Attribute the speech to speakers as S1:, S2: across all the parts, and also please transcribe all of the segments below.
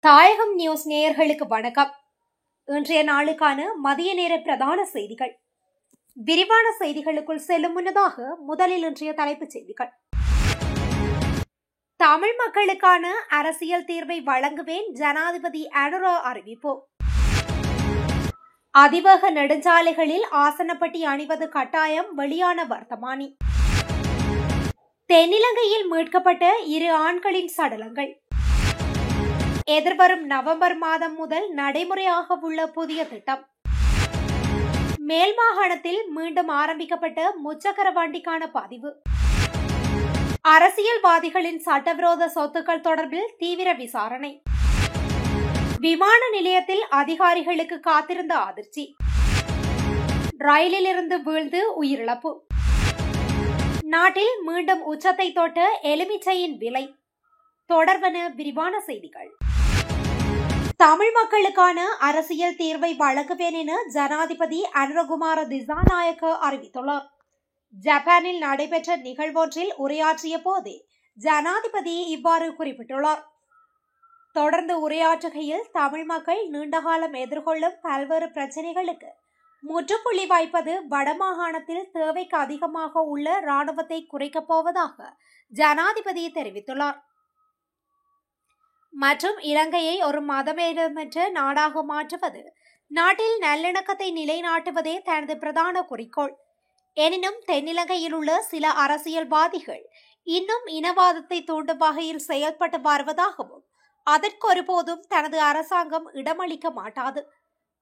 S1: தாயகம் நியூஸ் நேயர்களுக்கு வணக்கம். இன்றைய நாளுக்கான மதிய நேர பிரதான செய்திகள். விரிவான செய்திகளுக்குள் செல்லும் முன்னதாக முதலில் இன்றைய தலைப்புச் செய்திகள். தமிழ் மக்களுக்கான அரசியல் தீர்வை வழங்குவேன், ஜனாதிபதி அனுரா அறிவிப்பு. அதிவேக நெடுஞ்சாலைகளில் ஆசனப்பட்டி அணிவது கட்டாயம், வெளியான வர்த்தமானி. தென்னிலங்கையில் மீட்கப்பட்ட 2 ஆண்களின் சடலங்கள். எதிர்வரும் நவம்பர் மாதம் முதல் நடைமுறையாக உள்ள புதிய திட்டம். மேல் மாகாணத்தில் மீண்டும் ஆரம்பிக்கப்பட்ட முச்சக்கர வண்டிக்கான பதிவு. அரசியல்வாதிகளின் சட்டவிரோத சொத்துக்கள் தொடர்பில் தீவிர விசாரணை. விமான நிலையத்தில் அதிகாரிகளுக்கு காத்திருந்த அதிர்ச்சி. ரயிலில் இருந்து வீழ்ந்து உயிரிழப்பு. நாட்டில் மீண்டும் உச்சத்தை தொட்ட எலுமிச்சையின் விலை. தொடர்வன விரிவான செய்திகள். தமிழ் மக்களுக்கான அரசியல் தீர்வை வழங்குவேன் என ஜனாதிபதி அனுரகுமார திசாநாயக்க அறிவித்துள்ளார். ஜப்பானில் நடைபெற்ற நிகழ்வொன்றில் உரையாற்றிய போதே ஜனாதிபதி இவ்வாறு குறிப்பிட்டுள்ளார். தொடர்ந்து உரையாற்றுகையில், தமிழ் மக்கள் நீண்டகாலம் எதிர்கொள்ளும் பல்வேறு பிரச்சினைகளுக்கு முற்றுப்புள்ளி வைப்பது வடமாகாணத்தில் தேவைக்கு அதிகமாக உள்ள இராணுவத்தை குறைக்கப் போவதாக ஜனாதிபதி தெரிவித்துள்ளார். மற்றும் இலங்கையை ஒரு மதமேதமற்ற நாடாக மாற்றுவது, நாட்டில் நல்லிணக்கத்தை நிலைநாட்டுவதே தனது பிரதான குறிக்கோள். எனினும் தென்னிலங்கையில் உள்ள சில அரசியல்வாதிகள் இன்னும் இனவாதத்தை தூண்டும் வகையில் செயல்பட்டு வருவதாகவும் அதற்கு ஒருபோதும் தனது அரசாங்கம் இடமளிக்க மாட்டாது.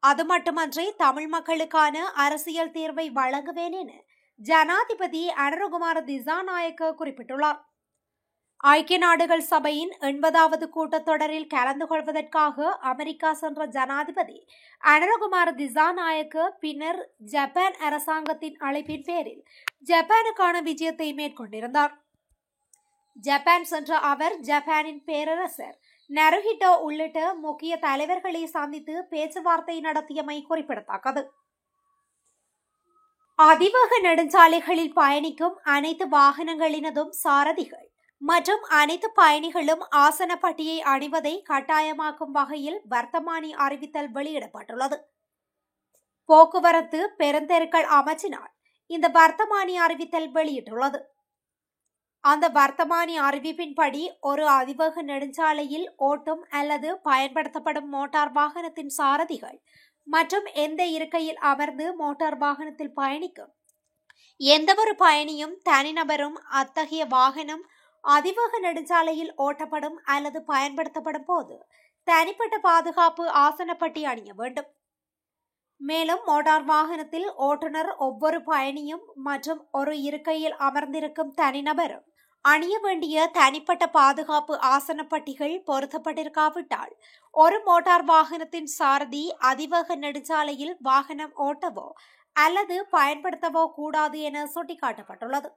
S1: அது மட்டுமன்றி தமிழ் மக்களுக்கான அரசியல் தீர்வை வழங்குவேன் என ஜனாதிபதி அனுரகுமார திசாநாயக்க குறிப்பிட்டுள்ளார். ஐக்கிய நாடுகள் சபையின் 80வது கூட்டத்தொடரில் கலந்து கொள்வதற்காக அமெரிக்கா சென்ற ஜனாதிபதி அனுரகுமார திசாநாயக்க பின்னர் ஜப்பான் அரசாங்கத்தின் அழைப்பின் பேரில் ஜப்பானுக்கான விஜயத்தை மேற்கொண்டிருந்தார். ஜப்பான் சென்ற அவர் ஜப்பானின் பேரரசர் நருஹிட்டோ உள்ளிட்ட முக்கிய தலைவர்களை சந்தித்து பேச்சுவார்த்தை நடத்தியமை குறிப்பிடத்தக்கது. அதிவேக நெடுஞ்சாலைகளில் பயணிக்கும் அனைத்து வாகனங்களினதும் சாரதிகள் மற்றும் அனைத்து பயணிகளும் ஆசனப்பட்டியை அணிவதை கட்டாயமாக்கும் வகையில் வர்த்தமானி அறிவித்தல் வெளியிடப்பட்டுள்ளது. போக்குவரத்து பெருந்தெருக்கள் அமைச்சினால் இந்த வர்த்தமானி அறிவித்தல் வெளியிட்டுள்ளது. அந்த வர்த்தமானி அறிவிப்பின்படி, ஒரு அதிவேக நெடுஞ்சாலையில் ஓட்டும் அல்லது பயன்படுத்தப்படும் மோட்டார் வாகனத்தின் சாரதிகள் மற்றும் எந்த இருக்கையில் அமர்ந்து மோட்டார் வாகனத்தில் பயணிக்கும் எந்தவொரு பயணியும் தனிநபரும் அத்தகைய வாகனம் அதிவேக நெடுஞ்சாலையில் ஓட்டப்படும் அல்லது பயன்படுத்தப்படும் போது தனிப்பட்ட பாதுகாப்பு ஆசனப்பட்டி அணிய வேண்டும். மேலும் மோட்டார் வாகனத்தில் ஓட்டுநர், ஒவ்வொரு பயணியும் மற்றும் ஒரு இருக்கையில் அமர்ந்திருக்கும் தனிநபரும் அணிய வேண்டிய தனிப்பட்ட பாதுகாப்பு ஆசனப்பட்டிகள் பொருத்தப்பட்டிருக்காவிட்டால் ஒரு மோட்டார் வாகனத்தின் சாரதி அதிவேக நெடுஞ்சாலையில் வாகனம் ஓட்டவோ அல்லது பயன்படுத்தவோ கூடாது என சுட்டிக்காட்டப்பட்டுள்ளது.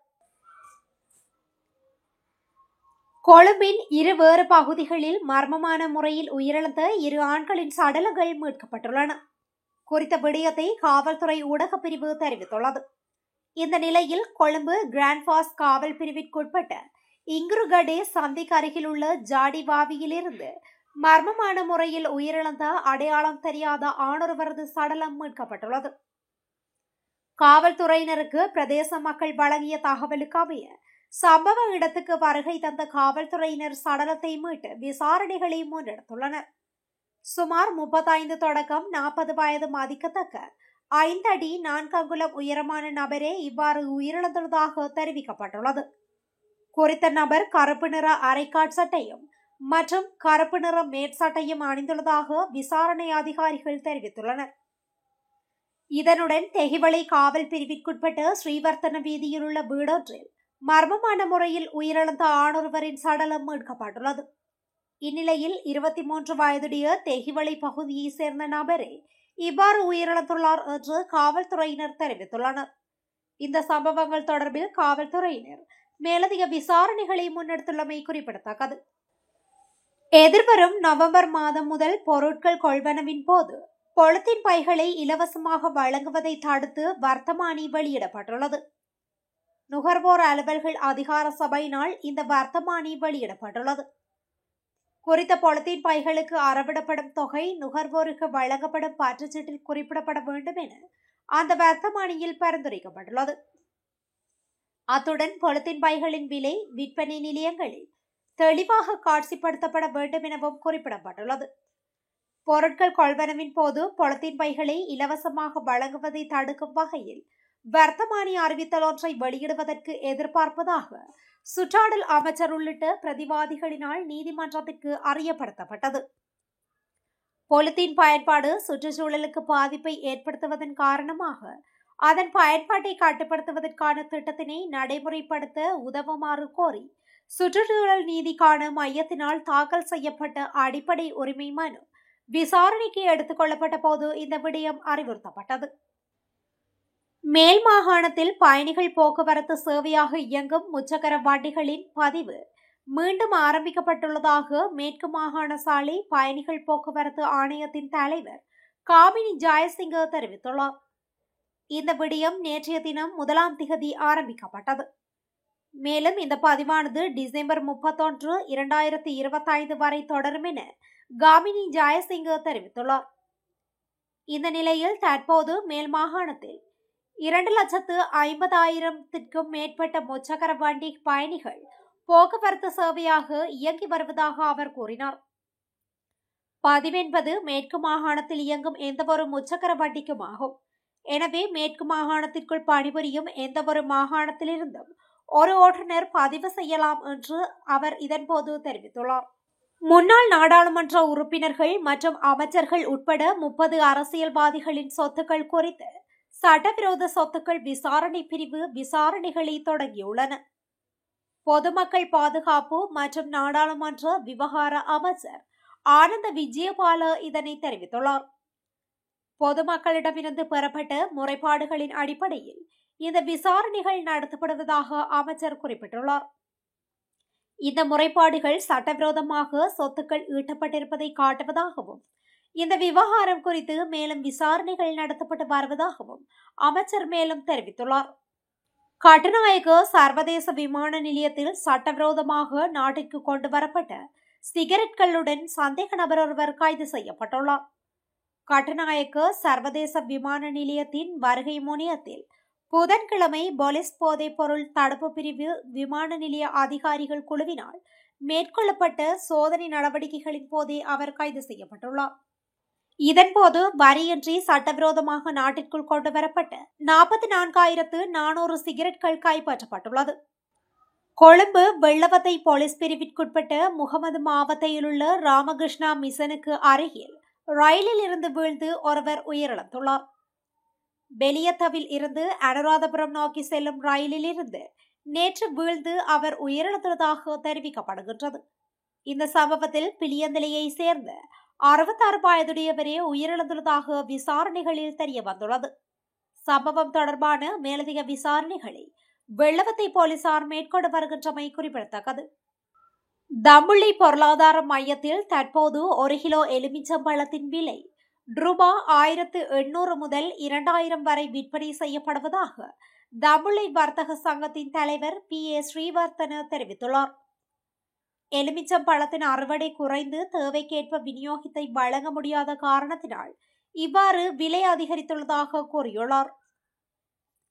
S1: கொழும்பின் 2 வேறு பகுதிகளில் மர்மமான முறையில் உயிரிழந்த 2 ஆண்களின் சடலங்கள் மீட்கப்பட்டுள்ளன. குறித்த விடயத்தை காவல்துறை ஊடக பிரிவு தெரிவித்துள்ளது. இந்த நிலையில் கொழும்பு கிராண்ட் பாஸ் காவல் பிரிவிற்குட்பட்ட இங்குருகடே சந்திக்கு அருகில் உள்ள ஜாடிவாவியிலிருந்து மர்மமான முறையில் உயிரிழந்த அடையாளம் தெரியாத ஆணொருவரது சடலம் மீட்கப்பட்டுள்ளது. காவல்துறையினருக்கு பிரதேச மக்கள் வழங்கிய தகவலுக்கு அமைய சம்பவ இடத்துக்கு வருகை தந்த காவல்துறையினர் சடலத்தை மீட்டு விசாரணைகளை முன்னெடுத்துள்ளனர். சுமார் 35 தொடக்கம் 40 வயது மதிக்கத்தக்க 5 அடி 4 அங்குலம் உயரமான நபரே இவ்வாறு உயிரிழந்துள்ளதாக தெரிவிக்கப்பட்டுள்ளது. குறித்த நபர் கருப்பு நிற அரைக்காட் சட்டையும் மற்றும் கருப்பு நிற மேற்சட்டையும் அணிந்துள்ளதாக விசாரணை அதிகாரிகள் தெரிவித்துள்ளனர். இதனுடன் தெஹிவளை காவல் பிரிவிற்குட்பட்ட ஸ்ரீவர்த்தன வீதியில் உள்ள வீடொன்றில் மர்மமான முறையில் உயிரிழந்த ஆணொருவரின் சடலம் மீட்கப்பட்டுள்ளது. இந்நிலையில் 23 வயதுடைய தெஹிவளை பகுதியை சேர்ந்த நபரே இவ்வாறு உயிரிழந்துள்ளார் என்று காவல்துறையினர் தெரிவித்துள்ளனர். இந்த சம்பவங்கள் தொடர்பில் காவல்துறையினர் மேலதிக விசாரணைகளை முன்னெடுத்துள்ளமை குறிப்பிடத்தக்கது. எதிர்வரும் நவம்பர் மாதம் முதல் பொருட்கள் கொள்வனவின் போது பொலித்தீன் பைகளை இலவசமாக வழங்குவதை தடுத்து வர்த்தமானி வெளியிடப்பட்டுள்ளது. நுகர்வோர் அலுவல்கள் அதிகார சபையினால் இந்த வர்த்தமானி வெளியிடப்பட்டுள்ளது. குறித்த பொலித்தீன் பைகளுக்கு அறவிடப்படும் தொகை நுகர்வோருக்கு வழங்கப்படும் பற்றுச்சீட்டில் குறிப்பிடப்பட வேண்டும் என அந்த வர்த்தமானியில் பரிந்துரைக்கப்பட்டுள்ளது. அத்துடன் பொலித்தீன் பைகளின் விலை விற்பனை நிலையங்களில் தெளிவாக காட்சிப்படுத்தப்பட வேண்டும் எனவும் குறிப்பிடப்பட்டுள்ளது. பொருட்கள் கொள்வனவின் போது பொலித்தீன் பைகளை இலவசமாக வழங்குவதை தடுக்கும் வகையில் வர்த்தமானி அறிவித்தல் ஒன்றை வெளியிடுவதற்கு எதிர்பார்ப்பதாக சுற்றாடல் அமைச்சர் உள்ளிட்ட பிரதிவாதிகளினால் நீதிமன்றத்திற்கு அறியப்படுத்தப்பட்டது. பொலித்தீன் பயன்பாடு சுற்றுச்சூழலுக்கு பாதிப்பை ஏற்படுத்துவதன் காரணமாக அதன் பயன்பாட்டை கட்டுப்படுத்துவதற்கான திட்டத்தினை நடைமுறைப்படுத்த உதவுமாறு கோரி சுற்றுச்சூழல் நீதிக்கான மையத்தினால் தாக்கல் செய்யப்பட்ட அடிப்படை உரிமை மனு விசாரணைக்கு எடுத்துக் கொள்ளப்பட்ட போது இந்த விடயம் அறிவுறுத்தப்பட்டது. மேல் மாகாணத்தில் பயணிகள் போக்குவரத்து சேவையாக இயங்கும் முச்சக்கர வண்டிகளின் பதிவு மீண்டும் ஆரம்பிக்கப்பட்டுள்ளதாக மேற்கு மாகாண சாலை பயணிகள் போக்குவரத்து ஆணையத்தின் தலைவர் காமினி ஜெயசிங்க தெரிவித்துள்ளார். இந்த விடயம் நேற்றைய தினம் 1ஆம் திகதி ஆரம்பிக்கப்பட்டது. மேலும் இந்த பதிவானது டிசம்பர் 31, 2025 வரை தொடரும் என காமினி ஜெயசிங்க தெரிவித்துள்ளார். இந்த நிலையில் தற்போது மேல் மாகாணத்தில் 2,50,000க்கும் மேற்பட்ட முச்சக்கர வண்டி பயணிகள் போக்குவரத்து சேவையாக இயங்கி வருவதாக அவர் கூறினார். பதிவென்பது மேற்கு மாகாணத்தில் இயங்கும் எந்தவொரு முச்சக்கர வண்டிக்கும் ஆகும். எனவே மேற்கு மாகாணத்திற்குள் பணிபுரியும் எந்தவொரு மாகாணத்திலிருந்தும் ஒரு ஓட்டுநர் பதிவு செய்யலாம் என்று அவர் இதன்போது தெரிவித்துள்ளார். முன்னாள் நாடாளுமன்ற உறுப்பினர்கள் மற்றும் அமைச்சர்கள் உட்பட 30 அரசியல்வாதிகளின் சொத்துக்கள் குறித்து சட்டவிரோத சொத்துக்கள் விசாரணை பிரிவு விசாரணைகளை தொடங்கியுள்ளன. பொதுமக்கள் பாதுகாப்பு மற்றும் நாடாளுமன்ற விவகார அமைச்சர் ஆனந்த விஜயபால இதனை தெரிவித்துள்ளார். பொதுமக்களிடமிருந்து பெறப்பட்ட முறைப்பாடுகளின் அடிப்படையில் இந்த விசாரணைகள் நடத்தப்படுவதாக அமைச்சர் குறிப்பிட்டுள்ளார். இந்த முறைப்பாடுகள் சட்டவிரோதமாக சொத்துக்கள் ஈட்டப்பட்டிருப்பதை காட்டுவதாகவும் இந்த விவகாரம் குறித்து மேலும் விசாரணைகள் நடத்தப்பட்டு வருவதாகவும் அமைச்சர் மேலும் தெரிவித்துள்ளார். கட்டுநாயக்க சர்வதேச விமான நிலையத்தில் சட்டவிரோதமாக நாட்டிற்கு கொண்டு வரப்பட்ட சிகரெட்களுடன் சந்தேக நபர் ஒருவர் கைது செய்யப்பட்டுள்ளார். கட்டுநாயக்க சர்வதேச விமான நிலையத்தின் வருகை முனையத்தில் புதன்கிழமை போலீஸ் போதைப் பொருள் தடுப்பு பிரிவு விமான நிலைய அதிகாரிகள் குழுவினால் மேற்கொள்ளப்பட்ட சோதனை நடவடிக்கைகளின் போதே அவர் கைது செய்யப்பட்டுள்ளார். இதன்போது வரியின்றி சட்டவிரோதமாக நாட்டிற்குள் கொண்டு வரப்பட்ட 44,400 சிகரெட்கள் கைப்பற்றப்பட்டுள்ளது. கொழும்பு வெள்ளவத்தை போலீஸ் பிரிவிற்குட்பட்ட முகமது மாவட்டத்தில் உள்ள ராமகிருஷ்ணா மிஷனுக்கு அருகில் ரயிலில் இருந்து வீழ்ந்து ஒருவர் உயிரிழந்துள்ளார். பெலியத்தவில் இருந்து அனுராதபுரம் நோக்கி செல்லும் ரயிலில் இருந்து நேற்று வீழ்ந்து அவர் உயிரிழந்ததாக தெரிவிக்கப்படுகின்றது. இந்த சம்பவத்தில் பிளியந்தலையை சேர்ந்த 66 வயதுடையவரே உயிரிழந்துள்ளதாக விசாரணைகளில் தெரிய வந்துள்ளது. சம்பவம் தொடர்பான மேலதிக விசாரணைகளை வெள்ளவத்தை போலீசார் மேற்கொண்டு வருகின்றமை குறிப்பிடத்தக்கது. தம்புள்ளி பொருளாதார மையத்தில் தற்போது 1 கிலோ எலுமிச்சம்பழத்தின் விலை ரூபாய் 1,800 முதல் 2,000 வரை விற்பனை செய்யப்படுவதாக தம்புள்ளி வர்த்தக சங்கத்தின் தலைவர் PA ஸ்ரீவர்த்தன தெரிவித்துள்ளார். எலுமிச்சம்பழத்தின் அறுவடை குறைந்து தேவைக்கேற்ப விநியோகத்தை வழங்க முடியாத காரணத்தினால் இவ்வாறு விலை அதிகரித்துள்ளதாக கூறியுள்ளார்.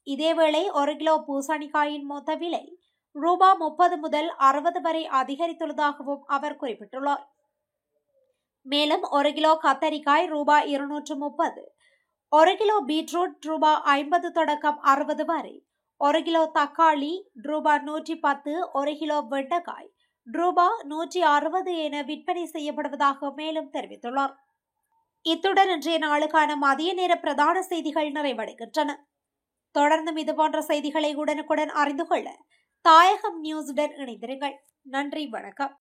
S1: இதேவேளை 1 கிலோ பூசணிக்காயின் மொத்த விலை ரூபாய் 30 முதல் 60 வரை அதிகரித்துள்ளதாகவும் அவர் குறிப்பிட்டுள்ளார். மேலும் 1 கிலோ கத்தரிக்காய் ரூபாய் 230, 1 கிலோ பீட்ரூட் ரூபாய் 50 தொடக்கம் 60 வரை, 1 கிலோ தக்காளி ரூபாய் 110, 1 கிலோ வெண்டைக்காய் ரூபாய் 160 என விற்பனை செய்யப்படுவதாக மேலும் தெரிவித்துள்ளார். இத்துடன் இன்றைய நாளுக்கான மதிய நேர பிரதான செய்திகள் நிறைவடைகின்றன. தொடர்ந்தும் இதுபோன்ற செய்திகளை உடனுக்குடன் அறிந்து கொள்ள தாயகம் நியூஸுடன் இணைந்திருங்கள். நன்றி, வணக்கம்.